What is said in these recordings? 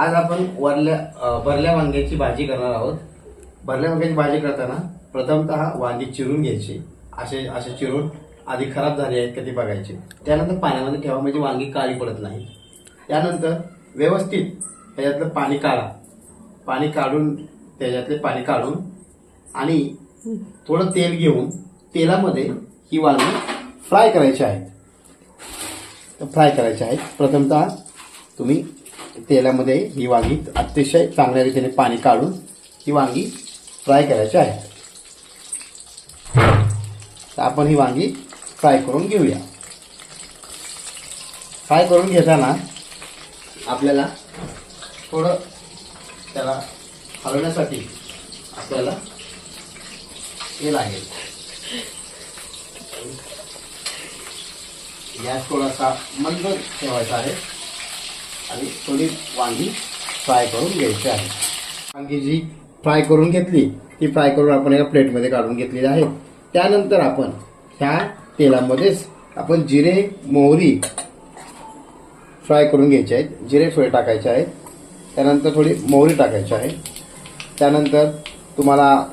आज आपण भरल्या वांग्याची भाजी करणार आहोत। भरल्या वांग्याची भाजी करताना प्रथमतः वांगी चिरून घ्यायची, असे असे चिरून आधी खराब झाले आहेत का ते बघायचे। त्यानंतर पाण्यामध्ये ठेवा म्हणजे वांगी काळी पडत नाही। त्यानंतर व्यवस्थित त्याच्यातलं पाणी काढा, पाणी काढून त्याच्यातले पाणी काढून आणि थोडं तेल घेऊन तेलामध्ये ही वांगी फ्राय करायची आहेत। प्रथमतः तुम्ही तेलामध्ये ही वांगी अतिशय चांगल्या रीतीने पाणी काढून ही वांगी फ्राय करायची आहेत। तर आपण ही वांगी फ्राय करून घेऊया। फ्राय करून घेताना आपल्याला थोडं त्याला हलवण्यासाठी आपल्याला हे लागेल, गॅस थोडासा मंद ठेवायचा आहे आणि थोडी वांगी फ्राय करून घ्यायची आहे। वांगी जी फ्राय करून घेतली ती फ्राय करून आपण एका प्लेटमध्ये काढून घेतलेली आहे। त्यानंतर आपण ह्या तेलामध्येच आपण जिरे मोहरी फ्राय करून घ्यायचे आहेत। जिरे थोडे टाकायचे आहेत, त्यानंतर थोडी मोहरी टाकायची आहे। त्यानंतर तुम्हाला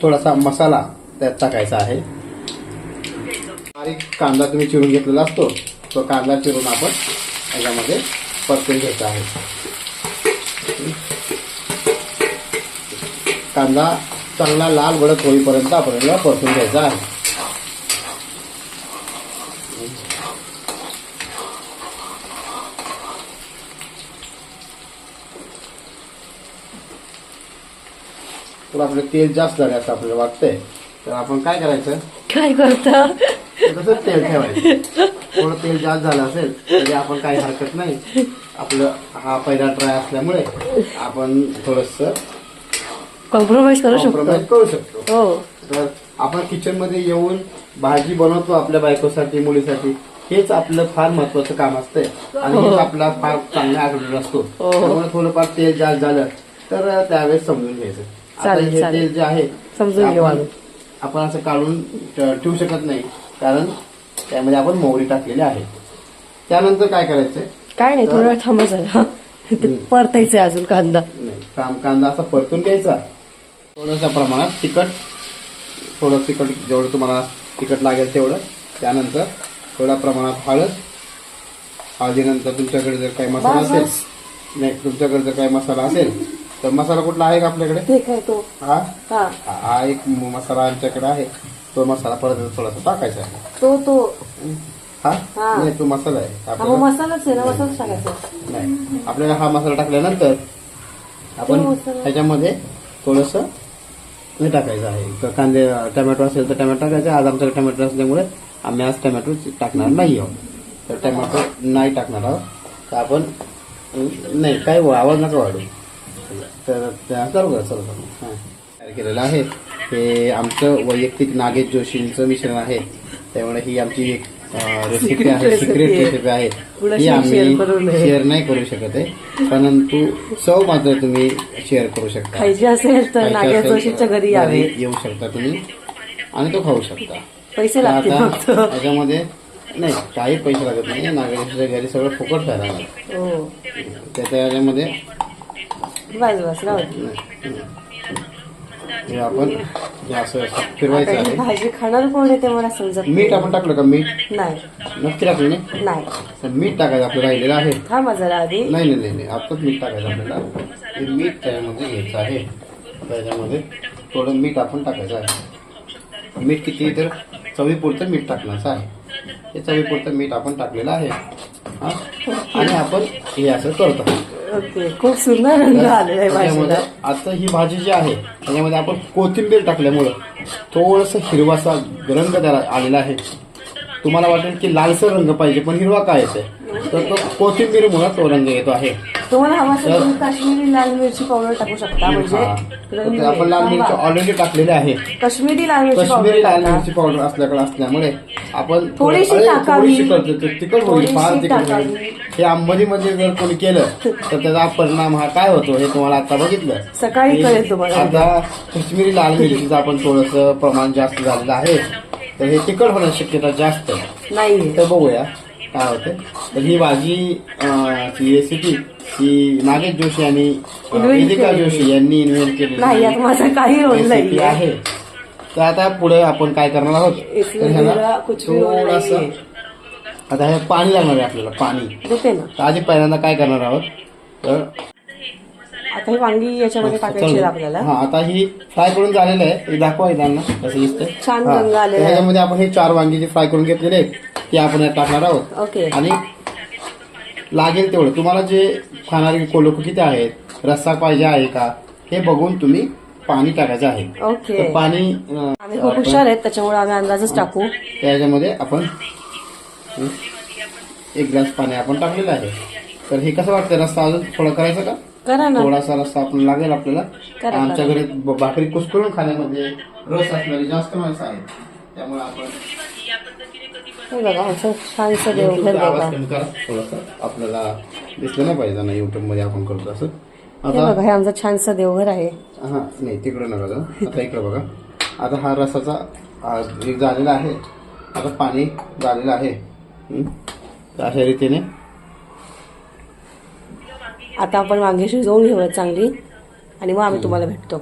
थोडासा मसाला त्यात टाकायचा आहे। बारीक कांदा तुम्ही चिरून घेतलेला असतो, तो कांदा चिरून आपण याच्यामध्ये परतून घ्यायचा आहे। कांदा चांगला लाल भडक होईपर्यंत आपल्याला परतून घ्यायचा आहे। तर आपलं तेल जास्त झालं असं आपल्याला वाटतंय, तर आपण काय करायचं, काय करता तसंच तेल ठेवायचं। थोडं तेल जास्त झालं असेल तरी आपण काही हरकत नाही, आपलं हा पहिला ट्राय असल्यामुळे आपण थोडंसं कॉम्प्रोमाइज करू शकतो। हो, तर आपण किचन मध्ये येऊन भाजी बनवतो आपल्या बायकोसाठी, मुलीसाठी, हेच आपलं फार महत्वाचं काम असतंय आणि हेच आपला फार चांगला आठवडा असतो। त्यामुळे थोडंफार तेल जास्त झालं तर त्यावेळेस समजून घ्यायचं। आता हे तेल जे आहे समजून आपण असं काढून ठेवू शकत नाही, कारण त्यामध्ये आपण मोहरी टाकलेली आहे। त्यानंतर काय करायचंय, काय नाही, थोडा वेळ थांबायचं, परतायचंय अजून कांदा नाही, कांदा असा परतून घ्यायचा। थोडंसं प्रमाणात तिखट, थोडं तिखट जेवढं तुम्हाला तिखट लागेल तेवढं। त्यानंतर थोड्या प्रमाणात हळदीनंतर तुमच्याकडे जर काही मसाला असेल, नाही तुमच्याकडे जर काही मसाला असेल तर मसाला कुठला आहे का आपल्याकडे, तो हा एक मसाला आमच्याकडे आहे, तो मसाला परत थोडासा टाकायचा आहे। तो हा नाही, तो मसाला आहे, मसालाच आहे ना, मसालाच टाकायचा नाही। आपल्याला हा मसाला टाकल्यानंतर आपण ह्याच्यामध्ये थोडस हे टाकायचं आहे, कांदे टमॅटो असेल तर टमॅटो टाकायचा। आज आमच्याकडे टमॅटो असल्यामुळे आम्ही आज टमॅटो टाकणार नाही आहोत, तर टमॅटो नाही टाकणार आहोत। तर आपण नाही, काय आवाज नका वाढू, तर सर्व तयार केलेलं आहे। हे आमचं वैयक्तिक नागेश जोशींचं मिश्रण आहे, त्यामुळे ही आमची एक रेसिपी आहे, सिक्रेट रेसिपी आहे। ही आम्ही शेअर नाही करू शकत आहे, परंतु चव मात्र तुम्ही शेअर करू शकता। खायची असेल तर नागेश जोशीच्या घरी यावे, येऊ शकता तुम्ही आणि तो खाऊ शकता। पैसे लागतील फक्त, त्याच्यामध्ये नाही काही पैसे लागत नाही, नागेशच्या घरी सगळं फुकट खायला हो, त्याच्यामध्ये आपण असं फिरवायचं आहे। भाजी खाणार कोण आहे ते मला समजत नाही। मीठ आपण टाकलं का, मीठ नाही नक्की टाकलं नाही, तर मीठ टाकायचं आपलं राहिलेलं आहे। हा माझा आधी नाही आताच मीठ टाकायचं आपल्याला, हे मीठ त्याच्यामध्ये घ्यायचं आहे। त्याच्यामध्ये थोडं मीठ आपण टाकायचं आहे। मीठ किती तर चवीपुरतं मीठ टाकण्याचं आहे, हे चवीपुरतं मीठ आपण टाकलेलं आहे। आणि आपण हे असं करतो। ओके, खूप सुंदर रंग आलेला आहे भाजीला। आता ही भाजी जी आहे त्याच्यामध्ये आपण कोथिंबीर टाकल्यामुळं थोडस हिरवासा रंग त्याला आलेला आहे। तुम्हाला वाटेल की लालसर रंग पाहिजे, पण हिरवा काय येते, तर तो कोथिंबीरमुळे तो रंग येतो आहे। तुम्हाला हवा असेल तुम्ही काश्मीरी लाल मिरची पावडर टाकू शकता, म्हणजे आपण लाल मिरची ऑलरेडी टाकलेली आहे। काश्मीरी लाल मिरची पावडर असल्यामुळे आपण थोडीशी करतो, तिखट होईल, फार तिखट होईल। हे आंबोलीमध्ये जर कोणी केलं तर त्याचा परिणाम हा काय होतो हे तुम्हाला आता बघितलं, सकाळी कळेल तुम्हाला। आता काश्मीरी लाल मिरचीचं आपण थोडंसं प्रमाण जास्त झालेलं आहे, तर हे तिखट होण्याची शक्यता जास्त नाही, तर बघूया काय होते. तर ही भाजी ची रेसिपी ही नागेश जोशी आणि वेदिका जोशी यांनी इन्व्हेंट केलेली नाही यात माझा काही रोल रेसिपी नाही आहे. तर आता पुढे आपण काय करणार आहोत, तर ह्याला थोडंसं आता हे पाणी लागणार आहे आपल्याला, पाणी. देते ना. तर आधी पहिल्यांदा काय करणार आहोत, तर आता ही वांगी याच्यामध्ये टाकायची आहेत आपल्याला. हा आता ही फ्राय करून झालेलं आहे, हे दाखवा त्यांना कसं दिसतंय. छान हा, रंग तर आलेला आहे. ह्याच्यामध्ये आपण हे 4 वांगी जे फ्राय करून घेतलेले आहेत ते आपण यात टाकणार आहोत. ओके. आणि लागेल तेवढं तुम्हाला जे खाणारे लोक किती आहेत, रस्सा पाहिजे आहे का हे बघून तुम्ही पाणी टाकायचं आहे. ओके. तर पाणी आम्ही खूप हुशार आहेत त्याच्यामुळे आम्ही अंदाजच टाकू. त्याच्यामध्ये आपण 1 ग्लास पाणी आपण टाकलेलं आहे. तर हे कसं वाटतं, रस्सा अजून थोडा करायचा का? करा ना. थोडासा रस्सा आपण लागेल आपल्याला. करा. आमच्या घरी भाकरी कुस्करून खाण्यामध्ये रस असणारी जास्त माणसं आहेत, त्यामुळे आपण हे बघा असं छानसं देवघर बघा. आवाज कमी करा थोडासा, आपल्याला दिसलं नाही पाहिजे ना युट्यूब मध्ये आपण करतो असं. हे आता बघा हे आमचं छानसं देवघर आहे. हा नाही तिकडे नका जाऊ, आता इकडे बघा. आता हा रसाचा एक झालेला आहे, आता पाणी झालेलं आहे. तर अशा रीतीने आता आपण वांगी शिजवून घेऊया चांगली आणि मग आम्ही तुम्हाला भेटतो.